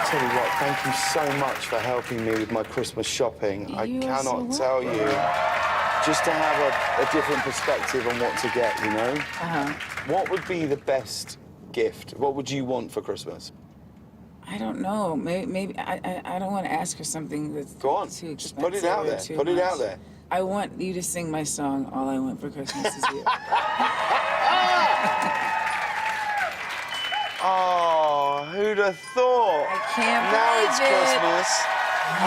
Tell you what, thank you so much for helping me with my Christmas shopping. I You are cannot so tell you, just to have a different perspective on what to get, you know? What would be the best gift? What would you want for Christmas? I don't know. Maybe I don't want to ask for something that's Go on, too just put it out there. too Put it out much. there. I want you to sing my song, All I Want for Christmas Is You. Oh, who'd have thought? I can't Now believe it's it. Christmas. I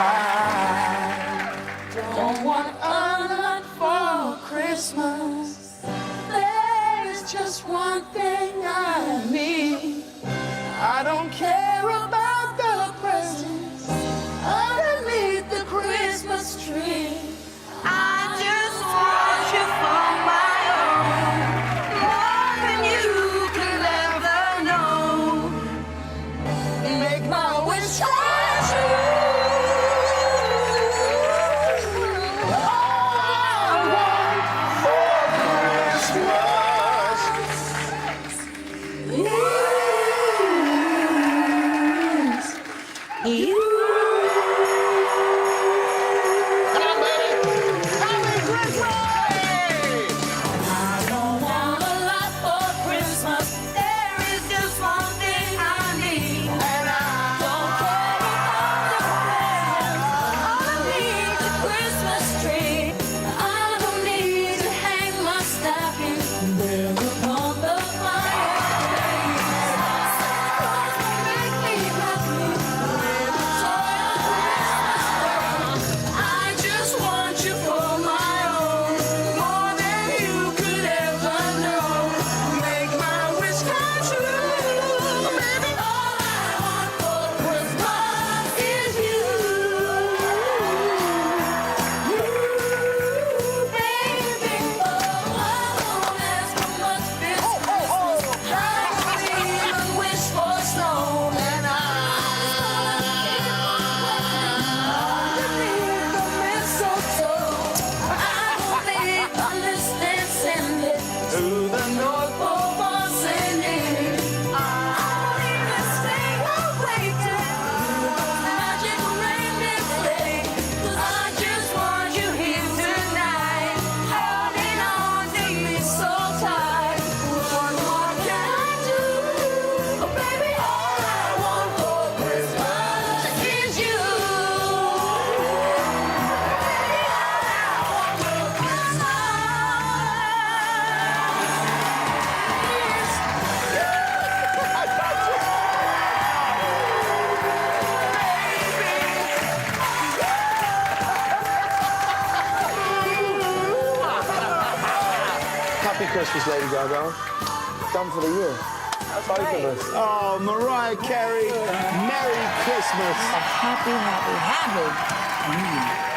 don't want a lot for Christmas. There's just one thing I need. I don't care about the presents underneath the Christmas tree. I just want you for my own, more than you could ever know. Make my wish come true. All I want for Christmas is you. Happy Christmas, Lady Gaga. Done for the year. Both of us. Oh, Mariah Carey, Merry Christmas. Happy.